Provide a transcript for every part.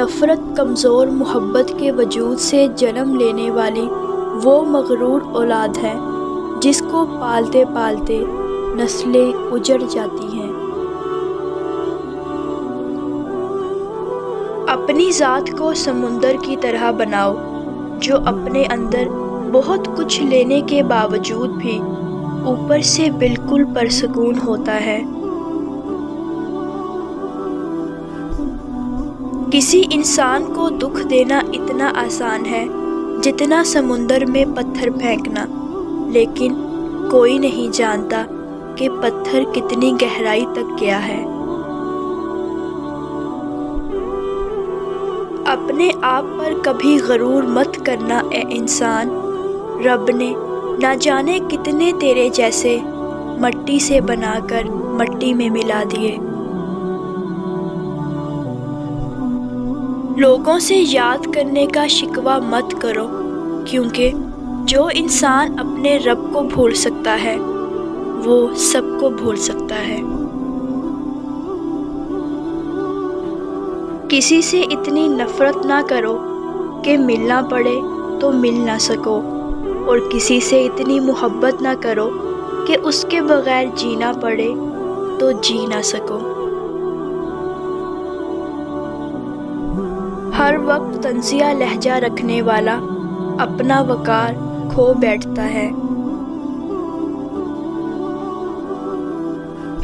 نفرت کمزور محبت کے وجود سے جنم لینے والی وہ مغرور اولاد ہے جس کو پالتے پالتے نسلیں اجڑ جاتی ہیں۔ اپنی ذات کو سمندر کی طرح بناؤ جو اپنے اندر بہت کچھ لینے کے باوجود بھی اوپر سے بالکل پرسکون ہوتا ہے۔ کسی انسان کو دکھ دینا اتنا آسان ہے جتنا سمندر میں پتھر پھینکنا، لیکن کوئی نہیں جانتا کہ پتھر کتنی گہرائی تک گیا ہے۔ اپنے آپ پر کبھی غرور مت کرنا اے انسان، رب نے نہ جانے کتنے تیرے جیسے مٹی سے بنا کر مٹی میں ملا دیے۔ لوگوں سے یاد کرنے کا شکوہ مت کرو، کیونکہ جو انسان اپنے رب کو بھول سکتا ہے وہ سب کو بھول سکتا ہے۔ کسی سے اتنی نفرت نہ کرو کہ ملنا پڑے تو مل نہ سکو، اور کسی سے اتنی محبت نہ کرو کہ اس کے بغیر جینا پڑے تو جی نہ سکو۔ ہر وقت طنزیہ لہجہ رکھنے والا اپنا وقار کھو بیٹھتا ہے۔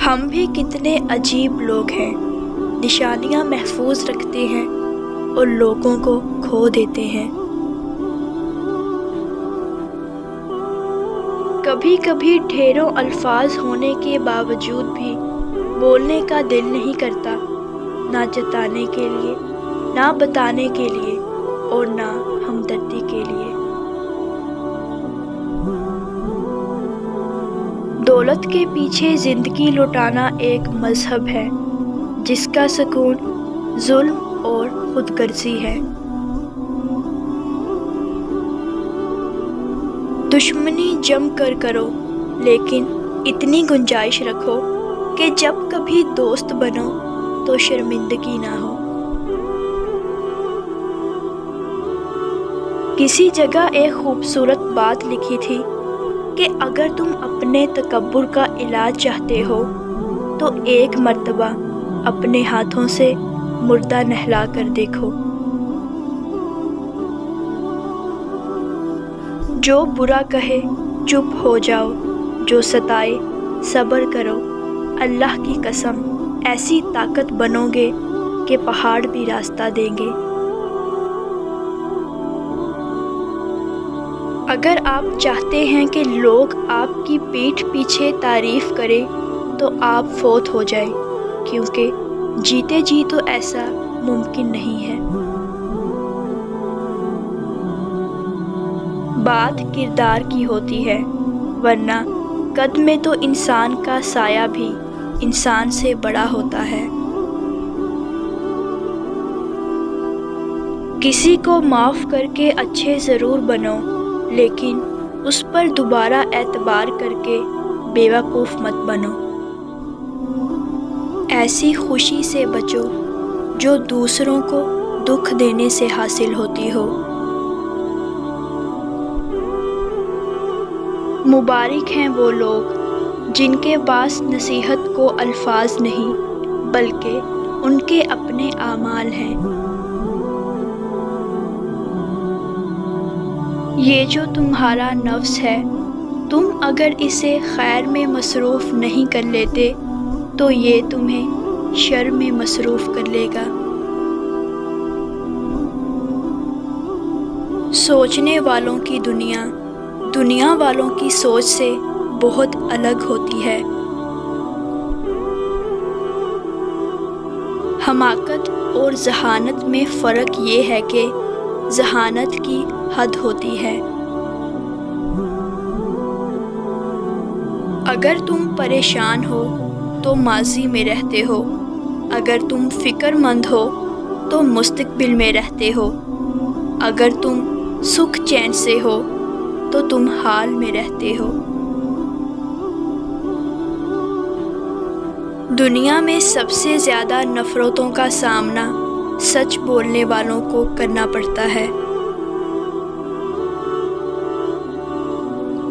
ہم بھی کتنے عجیب لوگ ہیں، نشانیاں محفوظ رکھتے ہیں اور لوگوں کو کھو دیتے ہیں۔ کبھی کبھی ڈھیروں الفاظ ہونے کے باوجود بھی بولنے کا دل نہیں کرتا، نہ جتانے کے لیے، نہ بتانے کے لیے، اور نہ ہمدردی کے لیے۔ دولت کے پیچھے زندگی لٹانا ایک مذہب ہے جس کا سکون ظلم اور خود غرضی ہے۔ دشمنی جم کر کرو، لیکن اتنی گنجائش رکھو کہ جب کبھی دوست بنو تو شرمندگی نہ ہو۔ کسی جگہ ایک خوبصورت بات لکھی تھی کہ اگر تم اپنے تکبر کا علاج چاہتے ہو تو ایک مرتبہ اپنے ہاتھوں سے مردہ نہلا کر دیکھو۔ جو برا کہے چپ ہو جاؤ، جو ستائے صبر کرو، اللہ کی قسم ایسی طاقت بنو گے کہ پہاڑ بھی راستہ دیں گے۔ اگر آپ چاہتے ہیں کہ لوگ آپ کی پیٹھ پیچھے تعریف کریں تو آپ فوت ہو جائیں، کیونکہ جیتے جی تو ایسا ممکن نہیں ہے۔ بات کردار کی ہوتی ہے، ورنہ قد میں تو انسان کا سایہ بھی انسان سے بڑا ہوتا ہے۔ کسی کو معاف کر کے اچھے ضرور بنو، لیکن اس پر دوبارہ اعتبار کر کے بیوقوف مت بنو۔ ایسی خوشی سے بچو جو دوسروں کو دکھ دینے سے حاصل ہوتی ہو۔ مبارک ہیں وہ لوگ جن کے پاس نصیحت کو الفاظ نہیں بلکہ ان کے اپنے اعمال ہیں۔ یہ جو تمہارا نفس ہے، تم اگر اسے خیر میں مصروف نہیں کر لیتے تو یہ تمہیں شر میں مصروف کر لے گا۔ سوچنے والوں کی دنیا دنیا والوں کی سوچ سے بہت الگ ہوتی ہے۔ حماقت اور ذہانت میں فرق یہ ہے کہ ذہانت کی حد ہوتی ہے۔ اگر تم پریشان ہو تو ماضی میں رہتے ہو، اگر تم فکر مند ہو تو مستقبل میں رہتے ہو، اگر تم سکھ چین سے ہو تو تم حال میں رہتے ہو۔ دنیا میں سب سے زیادہ نفرتوں کا سامنا سچ بولنے والوں کو کرنا پڑتا ہے۔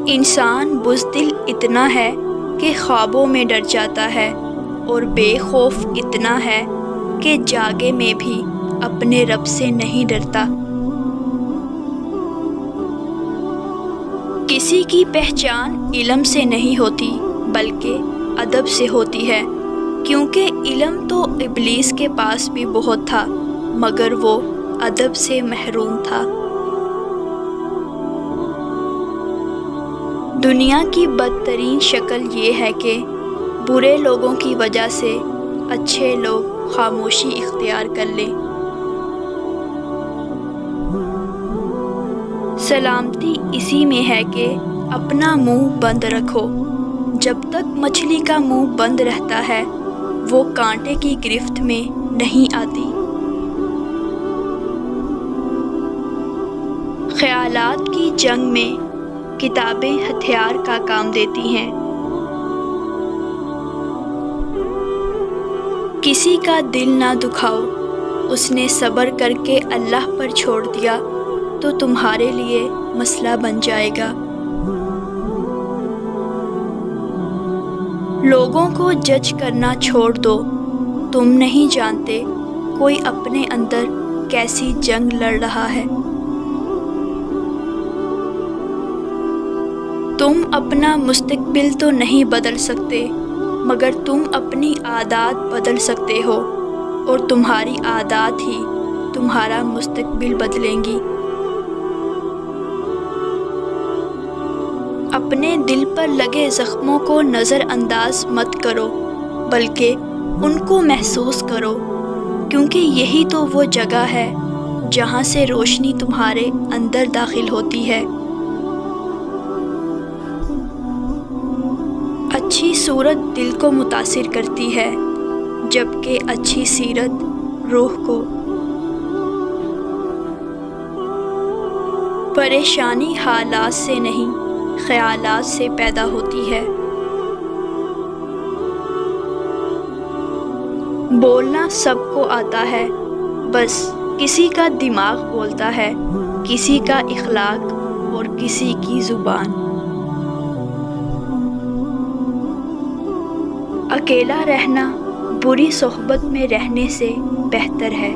انسان بزدل اتنا ہے کہ خوابوں میں ڈر جاتا ہے، اور بے خوف اتنا ہے کہ جاگے میں بھی اپنے رب سے نہیں ڈرتا۔ کسی کی پہچان علم سے نہیں ہوتی بلکہ ادب سے ہوتی ہے، کیونکہ علم تو ابلیس کے پاس بھی بہت تھا مگر وہ ادب سے محروم تھا۔ دنیا کی بدترین شکل یہ ہے کہ برے لوگوں کی وجہ سے اچھے لوگ خاموشی اختیار کر لیں۔ سلامتی اسی میں ہے کہ اپنا منہ بند رکھو۔ جب تک مچھلی کا منہ بند رہتا ہے وہ کانٹے کی گرفت میں نہیں آتی۔ خیالات کی جنگ میں کتابیں ہتھیار کا کام دیتی ہیں۔ کسی کا دل نہ دکھاؤ، اس نے صبر کر کے اللہ پر چھوڑ دیا تو تمہارے لیے مسئلہ بن جائے گا۔ لوگوں کو جج کرنا چھوڑ دو، تم نہیں جانتے کوئی اپنے اندر کیسی جنگ لڑ رہا ہے۔ تم اپنا مستقبل تو نہیں بدل سکتے مگر تم اپنی عادات بدل سکتے ہو، اور تمہاری عادات ہی تمہارا مستقبل بدلیں گی۔ اپنے دل پر لگے زخموں کو نظر انداز مت کرو بلکہ ان کو محسوس کرو، کیونکہ یہی تو وہ جگہ ہے جہاں سے روشنی تمہارے اندر داخل ہوتی ہے۔ اچھی صورت دل کو متاثر کرتی ہے جبکہ اچھی سیرت روح کو۔ پریشانی حالات سے نہیں خیالات سے پیدا ہوتی ہے۔ بولنا سب کو آتا ہے، بس کسی کا دماغ بولتا ہے، کسی کا اخلاق اور کسی کی زبان۔ اکیلا رہنا بری صحبت میں رہنے سے بہتر ہے۔